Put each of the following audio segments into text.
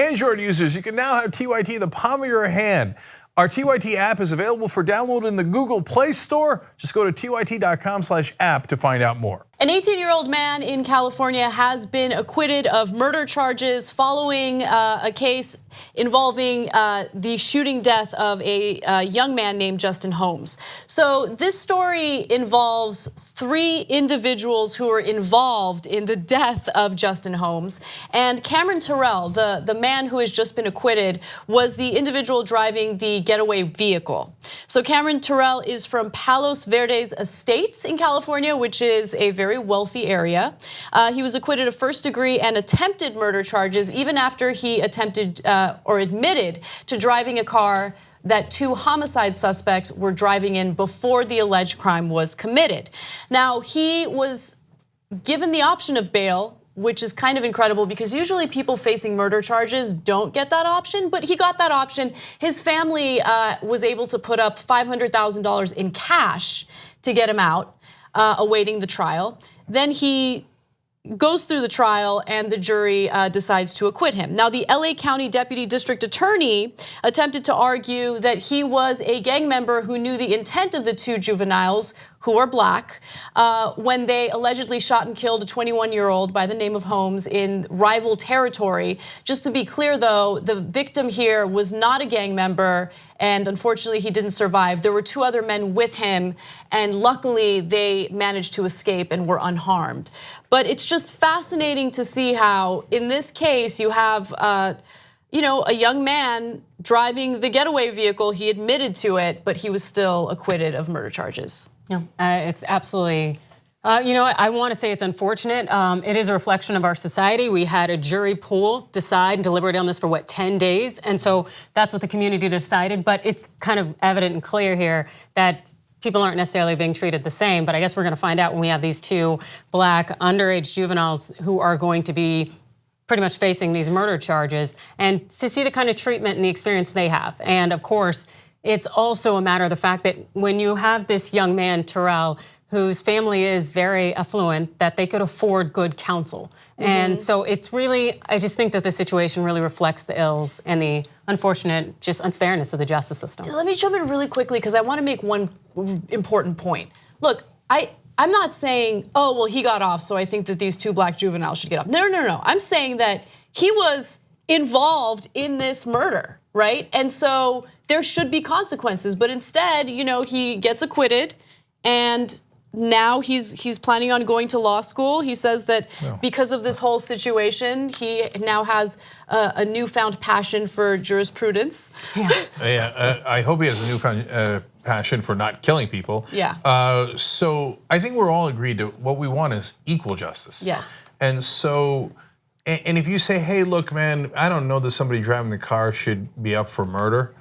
Android users, you can now have TYT in the palm of your hand. Our TYT app is available for download in the Google Play Store. Just go to tyt.com/app to find out more. An 18-year-old man in California has been acquitted of murder charges following a case involving the shooting death of a young man named Justin Holmes. So this story involves 3 individuals who were involved in the death of Justin Holmes. And Cameron Terrell, the man who has just been acquitted, was the individual driving the getaway vehicle. So Cameron Terrell is from Palos Verdes Estates in California, which is a very wealthy area. He was acquitted of first-degree and attempted murder charges even after he attempted or admitted to driving a car that 2 homicide suspects were driving in before the alleged crime was committed. Now, he was given the option of bail, which is kind of incredible because usually people facing murder charges don't get that option, but he got that option. His family was able to put up $500,000 in cash to get him out, awaiting the trial. Then he goes through the trial and the jury decides to acquit him. Now, the LA County Deputy District Attorney attempted to argue that he was a gang member who knew the intent of the 2 juveniles who are black when they allegedly shot and killed a 21-year-old by the name of Holmes in rival territory. Just to be clear though, the victim here was not a gang member and unfortunately he didn't survive. There were 2 other men with him and luckily they managed to escape and were unharmed. But it's just fascinating to see how in this case you have a young man driving the getaway vehicle. He admitted to it, but he was still acquitted of murder charges. Yeah, it's absolutely, I want to say it's unfortunate. It is a reflection of our society. We had a jury pool decide and deliberate on this for 10 days. And so that's what the community decided. But it's kind of evident and clear here that people aren't necessarily being treated the same. But I guess we're going to find out when we have these 2 black underage juveniles who are going to be pretty much facing these murder charges and to see the kind of treatment and the experience they have. And of course, it's also a matter of the fact that when you have this young man, Terrell, whose family is very affluent, that they could afford good counsel. And so it's really, I just think that the situation really reflects the ills and the unfortunate just unfairness of the justice system. Let me jump in really quickly because I want to make one important point. Look, I'm not saying, oh, well, he got off, so I think that these 2 black juveniles should get off. No. I'm saying that he was involved in this murder, right? And so there should be consequences, but instead, he gets acquitted and now he's planning on going to law school. He says that because of this whole situation, he now has a newfound passion for jurisprudence. I hope he has a newfound passion for not killing people. Yeah. So I think we're all agreed that what we want is equal justice. Yes. And so, and if you say, hey, look, man, I don't know that somebody driving the car should be up for murder.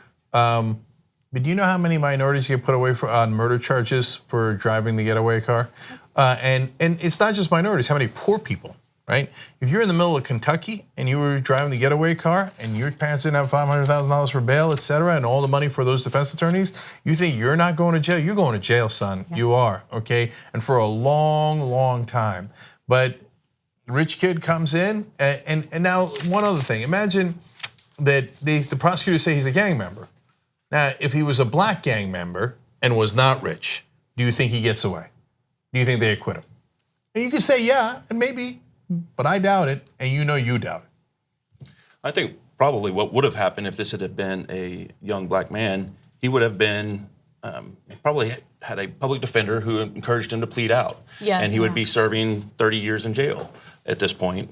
But do you know how many minorities get put away on murder charges for driving the getaway car? And it's not just minorities, how many poor people, right? If you're in the middle of Kentucky and you were driving the getaway car and your parents didn't have $500,000 for bail, et cetera, and all the money for those defense attorneys, you think you're not going to jail? You're going to jail, son. Yeah. You are, okay? And for a long, long time. But rich kid comes in, and now one other thing. Imagine that the prosecutors say he's a gang member. Now, if he was a black gang member and was not rich, do you think he gets away? Do you think they acquit him? And you can say, yeah, and maybe, but I doubt it, and you doubt it. I think probably what would have happened if this had been a young black man, he would have been, probably had a public defender who encouraged him to plead out. Yes. And he would be serving 30 years in jail at this point.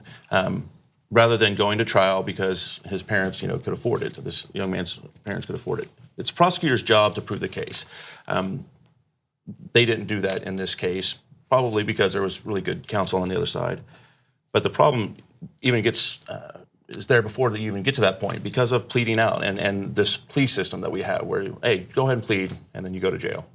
Rather than going to trial because his parents, could afford it. This young man's parents could afford it. It's a prosecutor's job to prove the case. They didn't do that in this case, probably because there was really good counsel on the other side. But the problem even is there before they even get to that point because of pleading out and this plea system that we have where, hey, go ahead and plead and then you go to jail.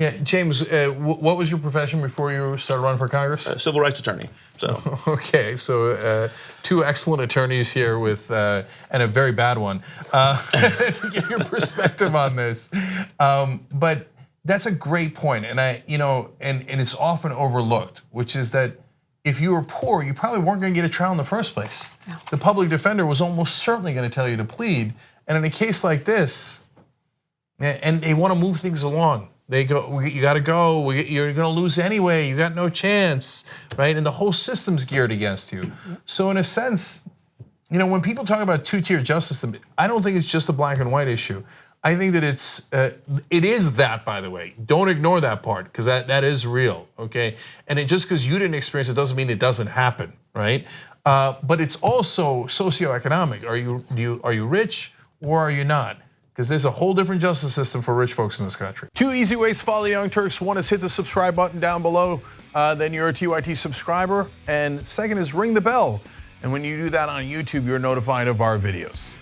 Yeah, James, what was your profession before you started running for Congress? Civil rights attorney. So okay, so 2 excellent attorneys here with and a very bad one to get your perspective on this. But that's a great point, and and it's often overlooked, which is that if you were poor, you probably weren't going to get a trial in the first place. No. The public defender was almost certainly going to tell you to plead. And in a case like this, and they want to move things along. They go, you got to go. You're going to lose anyway. You got no chance, right? And the whole system's geared against you. So in a sense, you know, when people talk about two-tier justice system, I don't think it's just a black and white issue. I think that it is that, by the way. Don't ignore that part, because that is real, okay? And just because you didn't experience it doesn't mean it doesn't happen, right? But it's also socioeconomic. Are you rich or are you not? Because there's a whole different justice system for rich folks in this country. 2 easy ways to follow the Young Turks. One is hit the subscribe button down below, then you're a TYT subscriber. And second is ring the bell. And when you do that on YouTube, you're notified of our videos.